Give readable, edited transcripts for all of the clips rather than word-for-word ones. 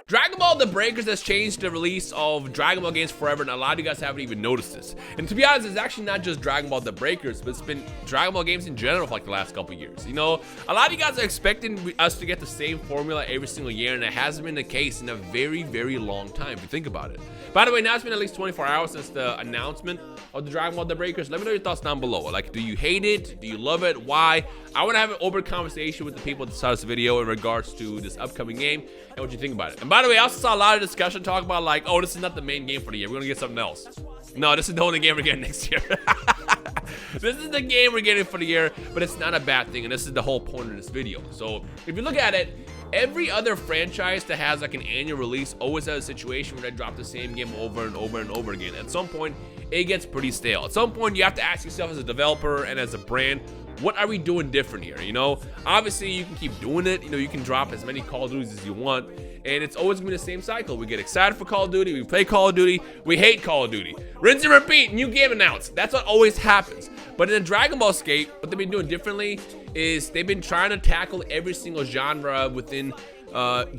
Dragon Ball The Breakers has changed the release of Dragon Ball games forever, and a lot of you guys haven't even noticed this. And to be honest, it's actually not just Dragon Ball The Breakers, but it's been Dragon Ball games in general for like the last couple years. You know, a lot of you guys are expecting us to get the same formula every single year, and it hasn't been the case in a very, very long time, if you think about it. By the way, now it's been at least 24 hours since the announcement of the Dragon Ball The Breakers. Let me know your thoughts down below. Like, do you hate it? Do you love it? Why? I want to have an open conversation with the people at the start of this video in regards to this upcoming game and what you think about it. And by the way, I also saw a lot of discussion talk about like, oh, this is not the main game for the year. We're gonna get something else. No, this is the only game we're getting next year. This is the game we're getting for the year, but it's not a bad thing, and this is the whole point of this video. So if you look at it, every other franchise that has like an annual release always has a situation where they drop the same game over and over and over again. At some point, it gets pretty stale. At some point, you have to ask yourself as a developer and as a brand, what are we doing different here? You know, obviously you can keep doing it. You know, you can drop as many Call of Duties as you want, and it's always gonna be the same cycle. We get excited for Call of Duty, we play Call of Duty, we hate Call of Duty. Rinse and repeat, new game announced. That's what always happens. But in the Dragon Ball Skate, what they've been doing differently is they've been trying to tackle every single genre within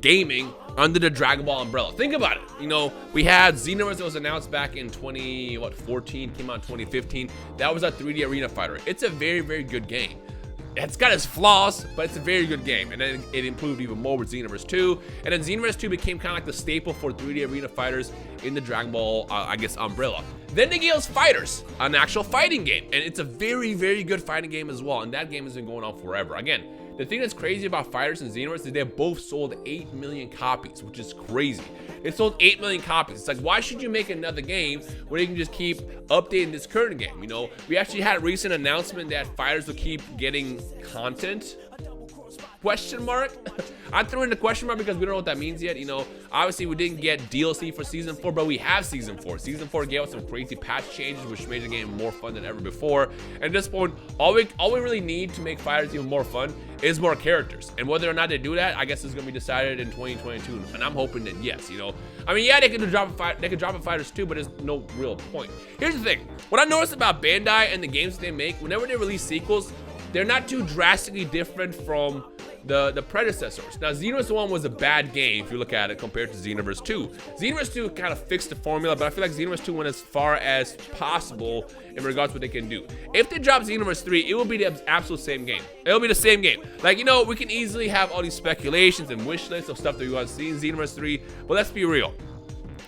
gaming under the Dragon Ball umbrella. Think about it. You know, we had Xenoverse that was announced back in 2014, came out in 2015. That was a 3D arena fighter. It's a very, very good game. It's got its flaws, but it's a very good game. And then it improved even more with Xenoverse 2. And then Xenoverse 2 became kind of like the staple for 3D arena fighters in the Dragon Ball, I guess, umbrella. Then they gave us Fighters, an actual fighting game. And it's a very, very good fighting game as well. And that game has been going on forever. Again, the thing that's crazy about Fighters and Xenoverse is they both sold 8 million copies, which is crazy. They sold 8 million copies. It's like, why should you make another game where you can just keep updating this current game? You know, we actually had a recent announcement that Fighters will keep getting content. Question mark? I threw in the question mark because we don't know what that means yet. You know, obviously we didn't get DLC for season 4, but we have season 4. Season 4 gave us some crazy patch changes, which made the game more fun than ever before. And at this point, all we really need to make Fighters even more fun is more characters. And whether or not they do that, I guess is gonna be decided in 2022. And I'm hoping that yes, you know. I mean, yeah, they could drop a Fighters too, but there's no real point. Here's the thing. What I noticed about Bandai and the games they make, whenever they release sequels, they're not too drastically different from the predecessors. Now, Xenoverse 1 was a bad game if you look at it compared to Xenoverse 2. Xenoverse 2 kind of fixed the formula, but I feel like Xenoverse 2 went as far as possible in regards to what they can do. If they drop Xenoverse 3, it will be the absolute same game. It'll be the same game. Like, you know, we can easily have all these speculations and wish lists of stuff that we want to see in Xenoverse 3, but let's be real.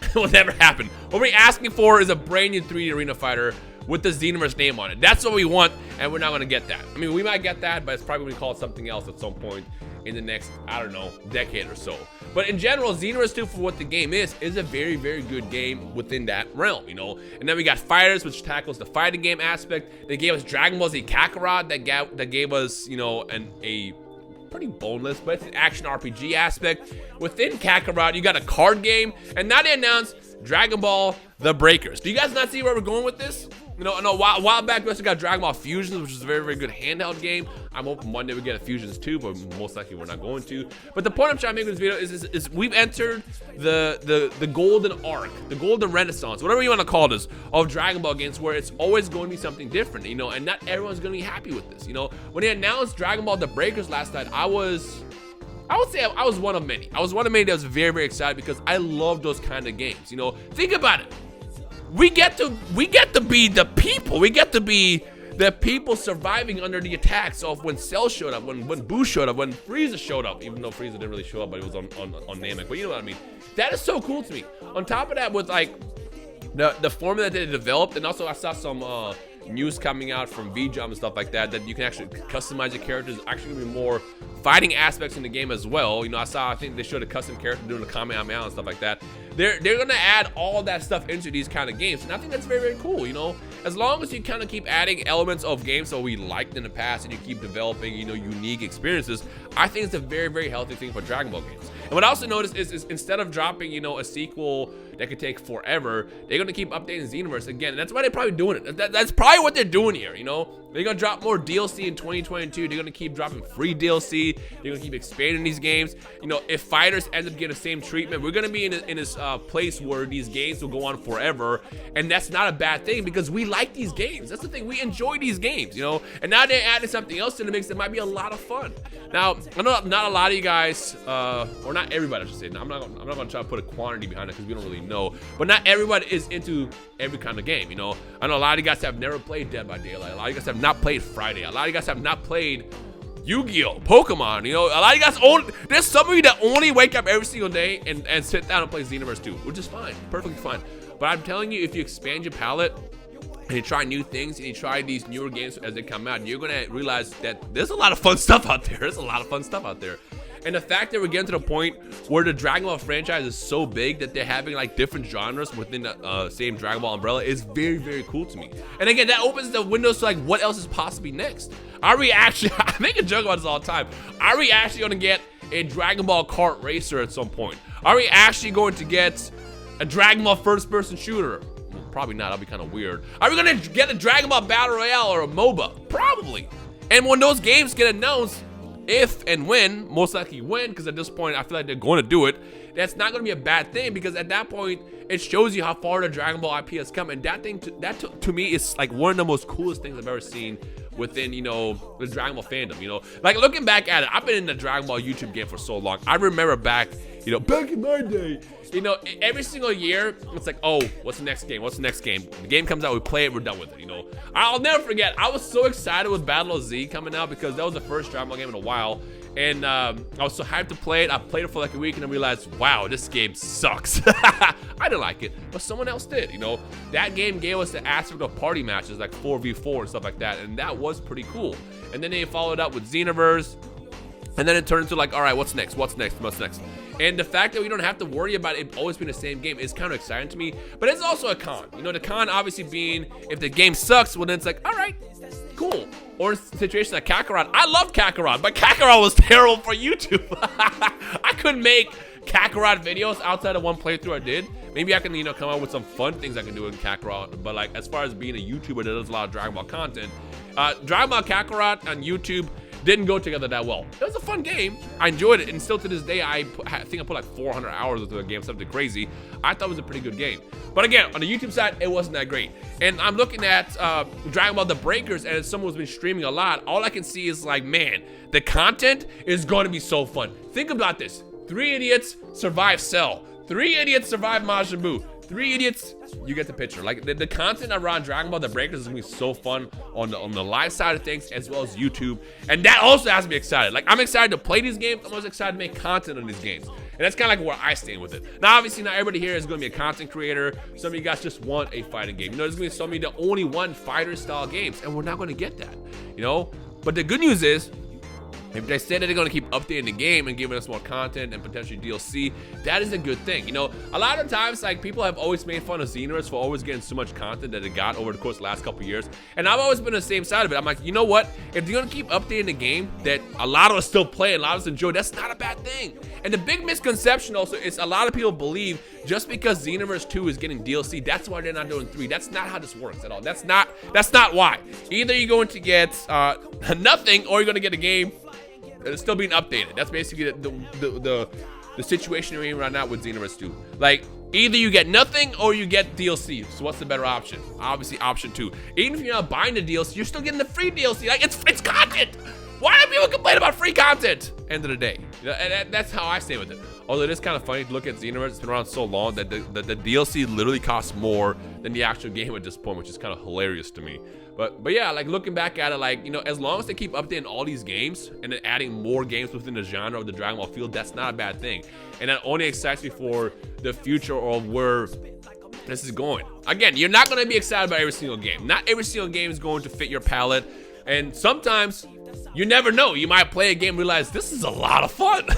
It will never happen. What we're asking for is a brand new 3D arena fighter with the Xenoverse name on it. That's what we want, and we're not gonna get that. I mean, we might get that, but it's probably gonna be called something else at some point in the next, I don't know, decade or so. But in general, Xenoverse 2, for what the game is a very, very good game within that realm, you know? And then we got Fighters, which tackles the fighting game aspect. They gave us Dragon Ball Z Kakarot that gave us, you know, a pretty boneless, but it's an action RPG aspect. Within Kakarot, you got a card game, and now they announced Dragon Ball The Breakers. Do you guys not see where we're going with this? You know, a while back we also got Dragon Ball Fusions, which is a very, very good handheld game. I'm hoping Monday we get a Fusions too, but most likely we're not going to. But the point I'm trying to make with this video is we've entered the golden arc, the golden renaissance, whatever you want to call this, of Dragon Ball games, where it's always going to be something different, you know, and not everyone's going to be happy with this. You know, when they announced Dragon Ball The Breakers last night, I would say I was one of many. I was one of many that was very, very excited because I love those kind of games. You know, think about it. We get to be the people. We get to be the people surviving under the attacks of when Cell showed up, when Boo showed up, when Frieza showed up, even though Frieza didn't really show up, but it was on Namek. But you know what I mean? That is so cool to me. On top of that, with like the formula that they developed, and also I saw some news coming out from V-Jump and stuff like that you can actually customize your characters. Actually gonna be more fighting aspects in the game as well. You know, I think they showed a custom character doing the Kamehameha and stuff like that. They're gonna add all that stuff into these kind of games, and I think that's very, very cool. You know, as long as you kind of keep adding elements of games that we liked in the past, and you keep developing, you know, unique experiences, I think it's a very, very healthy thing for Dragon Ball games. And what I also noticed is instead of dropping, you know, a sequel that could take forever. They're gonna keep updating Xenoverse again, and that's why they're probably doing it. That's probably what they're doing here, you know? They're gonna drop more DLC in 2022. They're gonna keep dropping free DLC. They're gonna keep expanding these games. You know, if fighters end up getting the same treatment, we're gonna be in this place where these games will go on forever, and that's not a bad thing because we like these games. That's the thing, we enjoy these games, you know. And now they're adding something else to the mix that might be a lot of fun. Now, I know not a lot of you guys, or not everybody, I should say. I'm not gonna try to put a quantity behind it because we don't really know. But not everybody is into every kind of game, you know. I know a lot of you guys have never played Dead by Daylight. A lot of you guys have not played Friday. A lot of you guys have not played Yu-Gi-Oh, Pokemon, you know. A lot of you guys there's some of you that only wake up every single day and sit down and play Xenoverse 2, which is fine, perfectly fine. But I'm telling you, if you expand your palette and you try new things and you try these newer games as they come out, you're gonna realize that there's a lot of fun stuff out there. There's a lot of fun stuff out there. And the fact that we're getting to the point where the Dragon Ball franchise is so big that they're having like different genres within the same Dragon Ball umbrella is very, very cool to me. And again, that opens the windows to like what else is possibly next. Are we actually, I make a joke about this all the time, are we actually going to get a Dragon Ball kart racer at some point? Are we actually going to get a Dragon Ball first person shooter? Well, probably not, that'll be kind of weird. Are we going to get a Dragon Ball Battle Royale or a MOBA? Probably. And when those games get announced, if and when, most likely when, because at this point I feel like they're going to do it, that's not going to be a bad thing, because at that point it shows you how far the Dragon Ball IP has come. And that thing to me is like one of the most coolest things I've ever seen within, you know, the Dragon Ball fandom. You know, like looking back at it, I've been in the Dragon Ball YouTube game for so long. I remember back, you know, back in my day, you know, every single year it's like, oh, what's the next game? What's the next game? The game comes out, we play it, we're done with it. You know, I'll never forget, I was so excited with Battle of Z coming out because that was the first Dragon Ball game in a while. And I was so hyped to play it. I played it for like a week and I realized, wow, this game sucks. I didn't like it, but someone else did, you know. That game gave us the aspect of party matches, like 4v4 and stuff like that, and that was pretty cool. And then they followed up with Xenoverse, and then it turned into like, all right, what's next? What's next? What's next? And the fact that we don't have to worry about it always being the same game is kind of exciting to me, but it's also a con. You know, the con obviously being if the game sucks, well then it's like, all right, cool. Or in situations like Kakarot, I love Kakarot, but Kakarot was terrible for YouTube. I couldn't make Kakarot videos outside of one playthrough I did. Maybe I can, you know, come up with some fun things I can do in Kakarot, but like as far as being a YouTuber that does a lot of Dragon Ball content, Dragon Ball Kakarot on YouTube didn't go together that well. It was a fun game. I enjoyed it, and still to this day, I think I put like 400 hours into the game, something crazy. I thought it was a pretty good game. But again, on the YouTube side, it wasn't that great. And I'm looking at Dragon Ball The Breakers, and as someone who's been streaming a lot, all I can see is like, man, the content is going to be so fun. Think about this. 3 idiots survive Cell. 3 idiots survive Majin Buu. 3 idiots, you get the picture. Like the content around Dragon Ball The Breakers is gonna be so fun on the live side of things as well as YouTube, and that also has me excited. Like I'm excited to play these games. I'm also excited to make content on these games, and that's kind of like where I stand with it. Now, obviously, not everybody here is gonna be a content creator. Some of you guys just want a fighting game. You know, there's gonna be some of you that only want fighter style games, and we're not gonna get that. You know, but the good news is, if they say that they're going to keep updating the game and giving us more content and potentially DLC, that is a good thing. You know, a lot of times, like, people have always made fun of Xenoverse for always getting so much content that it got over the course of the last couple of years. And I've always been on the same side of it. I'm like, you know what? If they're going to keep updating the game that a lot of us still play and a lot of us enjoy, that's not a bad thing. And the big misconception also is a lot of people believe just because Xenoverse 2 is getting DLC, that's why they're not doing 3. That's not how this works at all. That's not why. Either you're going to get nothing, or you're going to get a game it's still being updated. That's basically the situation we're in right now with Xenoverse 2. Like, either you get nothing or you get DLC. So what's the better option? Obviously, option 2. Even if you're not buying the DLC, you're still getting the free DLC. Like, it's content. Why do people complain about free content? End of the day. And that's how I stay with it. Although it is kind of funny to look at Xenoverse. It's been around so long that the DLC literally costs more than the actual game at this point, which is kind of hilarious to me. But yeah, like looking back at it, like, you know, as long as they keep updating all these games and then adding more games within the genre of the Dragon Ball field, that's not a bad thing. And that only excites me for the future of where this is going. Again, you're not going to be excited about every single game. Not every single game is going to fit your palette. And sometimes you never know. You might play a game and realize this is a lot of fun.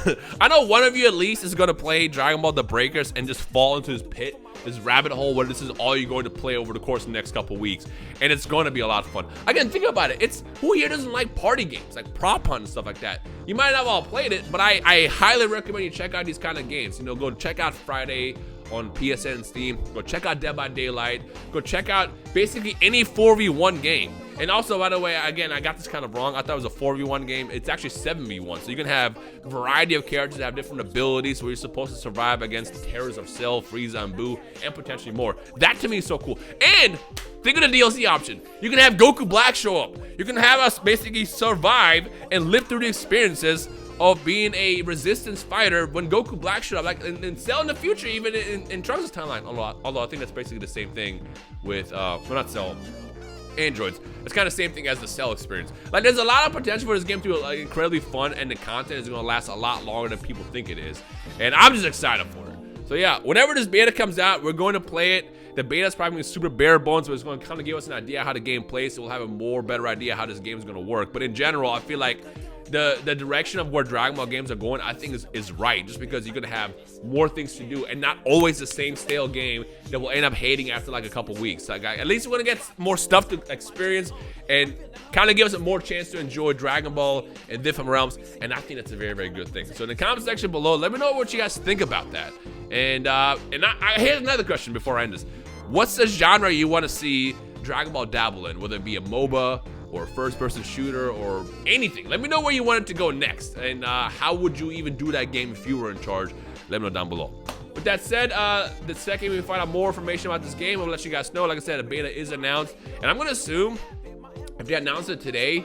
I know one of you at least is going to play Dragon Ball The Breakers and just fall into this pit, this rabbit hole where this is all you're going to play over the course of the next couple weeks. And it's going to be a lot of fun. Again, think about it. It's who here doesn't like party games, like prop hunt and stuff like that? You might not have all played it, but I highly recommend you check out these kind of games. You know, go check out Friday on PSN and Steam. Go check out Dead by Daylight. Go check out basically any 4v1 game. And also, by the way, again, I got this kind of wrong. I thought it was a 4v1 game. It's actually 7v1. So you can have a variety of characters that have different abilities where you're supposed to survive against the terrors of Cell, Frieza, and Boo, and potentially more. That to me is so cool. And think of the DLC option. You can have Goku Black show up. You can have us basically survive and live through the experiences of being a resistance fighter when Goku Black showed up, like in Cell in the future, even in Trunks' timeline. Although I think that's basically the same thing with, well, not Cell, androids. It's kind of the same thing as the Cell experience. Like, there's a lot of potential for this game to be like incredibly fun, and the content is going to last a lot longer than people think it is. And I'm just excited for it. So yeah, whenever this beta comes out, we're going to play it. The beta is probably super bare bones, but it's going to kind of give us an idea how the game plays, so we'll have a better idea how this game is going to work. But in general, I feel like the direction of where Dragon Ball games are going, I think is right, just because you're gonna have more things to do and not always the same stale game that we'll end up hating after like a couple weeks. Like, at least we're gonna get more stuff to experience and kind of give us a more chance to enjoy Dragon Ball and different realms, and I think that's a very, very good thing. So in the comment section below, let me know what you guys think about that. And here's another question before I end this. What's the genre you want to see Dragon Ball dabble in, whether it be a MOBA or a first-person shooter or anything? Let me know where you want it to go next, and how would you even do that game if you were in charge? Let me know down below. With that said, the second we find out more information about this game, I'll let you guys know. Like I said, the beta is announced, and I'm gonna assume if they announced it today,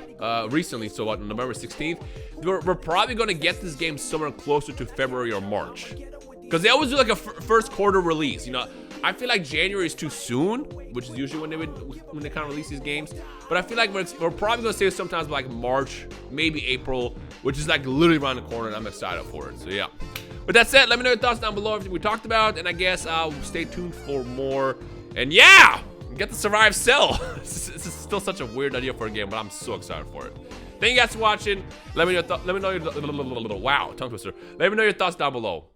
recently, so on November 16th, we're probably gonna get this game somewhere closer to February or March, because they always do like a first quarter release. You know, I feel like January is too soon, which is usually when they kind of release these games. But I feel like we're probably gonna say sometimes like March, maybe April, which is like literally around the corner, and I'm excited for it. So yeah. With that said, let me know your thoughts down below, everything we talked about, and I guess stay tuned for more. And yeah, get to survive Cell. This is still such a weird idea for a game, but I'm so excited for it. Thank you guys for watching. Let me know your wow, tongue twister. Let me know your thoughts down below.